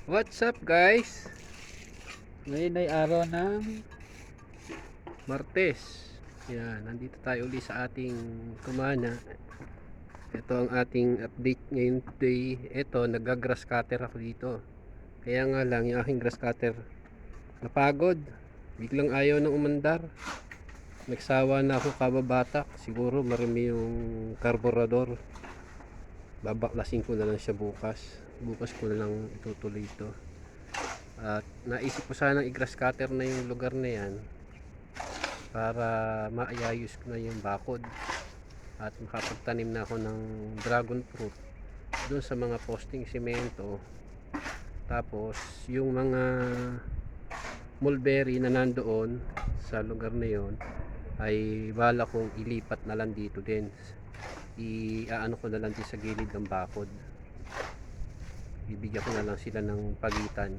What's up guys? Ngayon ay araw ng Martes. Yan, nandito tayo uli sa ating kumana. Ito ang ating update ngayon today. Ito, nag-grass cutter ako dito. Kaya nga lang, yung aking grass cutter napagod. Biglang ayaw nang umandar. Nagsawa na ako kababatak. Siguro marami yung karburador. Babaklasin ko na lang siya bukas. Bukas ko na lang itutuloy ito. At naisip ko sanang i-grass cutter na yung lugar na yan para maayayos ko na yung bakod at makapagtanim na ako ng dragon fruit doon sa mga posting semento. Tapos yung mga mulberry na nandoon sa lugar na yon ay bala kong ilipat na lang dito din. Iaano ko na lang din sa gilid ng bakod. Bibigyan ko na lang sila ng pagitan.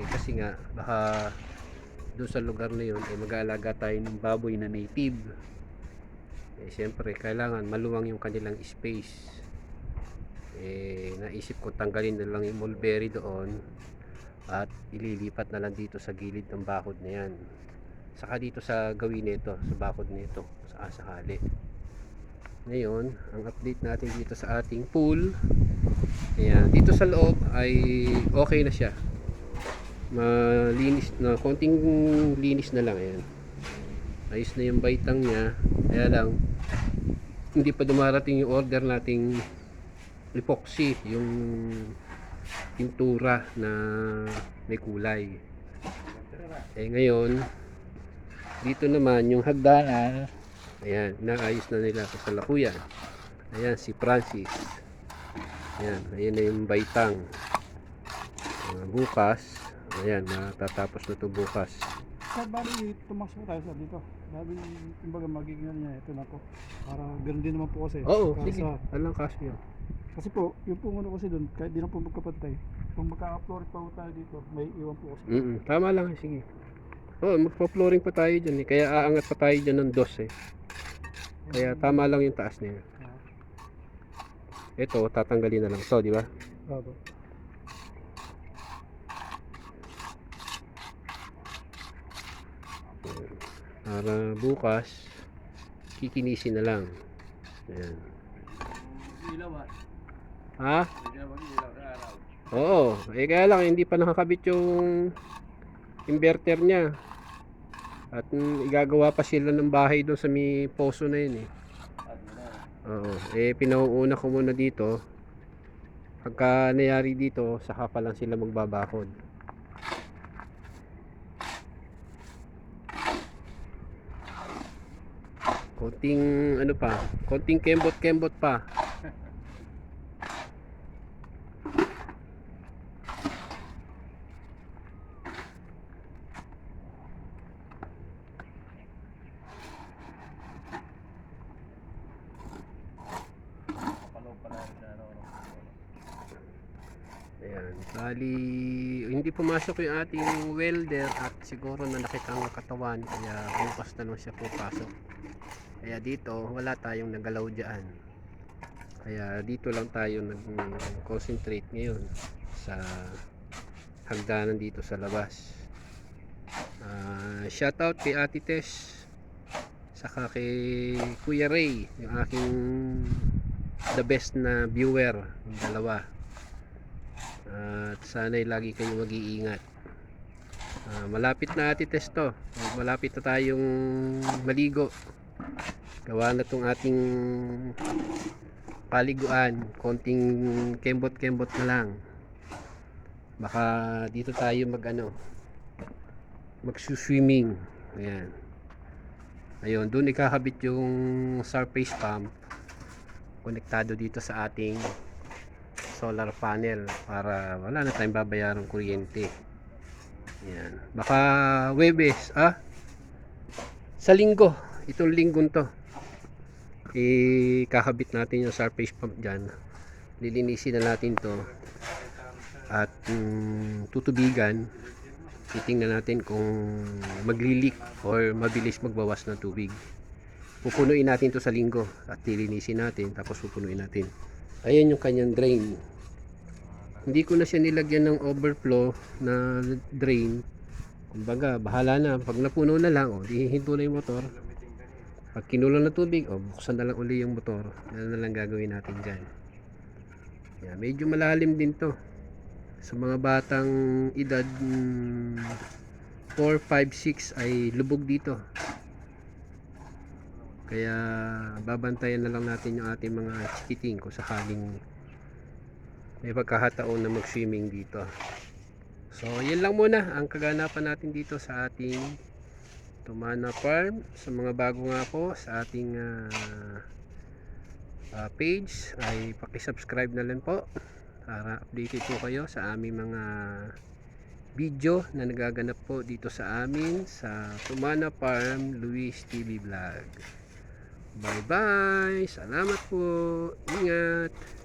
Kasi nga baka doon sa lugar na yun mag-aalaga tayo ng baboy na native. Siyempre kailangan maluwang yung kanilang space. Naisip ko tanggalin na lang yung mulberry doon at ililipat na lang dito sa gilid ng bakod na yan, saka dito sa gawin nito, sa bakod nito sa sakali. Ngayon ang update natin dito sa ating pool. Ayan, dito sa loob ay okay na siya, malinis na, konting linis na lang. Ayan, ayos na yung baitang niya. Kaya lang hindi pa dumarating yung order nating epoxy, yung pintura na may kulay. Ngayon dito naman yung hagdanan, ayan, naayos na nila sa salakuyan. Ayan si Francis. Ayan, ayan na yung baitang. Bukas, ayan, matatapos na to bukas. Sa bali, tumakso tayo sa dito. Dahil kumbaga magiging niya, ito na po. Para ganun din naman po kasi. Oo, Para sige, alang kasyo. kasi po, yung punguno kasi doon, kahit di na po magkapantay. Kung magka-floor pa po tayo dito, may iwan po kasi. Tama lang, sige. Magpa-flooring pa tayo dyan kaya aangat pa tayo dyan ng dos kaya tama lang yung taas niya. Ito tatanggalin na lang to, di ba? Opo. Para bukas kikinisin na lang. Ayan. Ha? Oo, kaya lang hindi pa nakakabit yung inverter niya. At igagawa pa sila ng bahay doon sa may poso na yun Oo, pinauuna ko muna dito. Pagka nangyari dito, saka pa lang sila magbabakod. Konting ano pa, konting kembot-kembot pa. Ayan, bali hindi pumasok yung ating welder at siguro nanakit ang katawan, kaya bukas na lang siya pupasok. Kaya dito wala tayong nagalaw dyan, kaya dito lang tayo nag-concentrate ngayon sa hagdanan dito sa labas. Shoutout kay Ate Tess, saka kay Kuya Ray, yung aking the best na viewer, yung dalawa. At sana'y lagi kayong mag-iingat. Malapit na Ate Tess to. Malapit na tayong maligo. Gawa na tong ating paliguan. Konting kembot-kembot na lang. Baka dito tayo magsuswimming. Ayan. Ayun, doon ikakabit yung surface pump. Konektado dito sa ating solar panel para wala na tayong babayarang kuryente. Yan. Baka Webes, sa linggo, itong linggong to, kakabit natin yung surface pump dyan. Lilinisin na natin to at tutubigan. Titingnan natin kung magli-leak or mabilis magbawas ng tubig. Pupunuin natin to sa linggo at lilinisin natin, tapos pupunuin natin. Ayan yung kanyang drain. Hindi ko na siya nilagyan ng overflow na drain. Kumbaga, bahala na. Pag napuno na lang, hihinto na yung motor. Pag kinulang na tubig, buksan na lang uli yung motor. Yan na lang gagawin natin dyan. Yan, medyo malalim din to. Sa mga batang edad 4, 5, 6 ay lubog dito. Kaya babantayan na lang natin yung ating mga chikiting kung sakaling may pagkakataon na mag-swimming dito. So, yun lang muna ang kaganapan natin dito sa ating Tumana Farm. Sa mga bago nga po sa ating page ay paki-subscribe na lang po para updated po kayo sa aming mga video na nagaganap po dito sa amin sa Tumana Farm Luis TV Vlog. Bye bye, salamat po, ingat.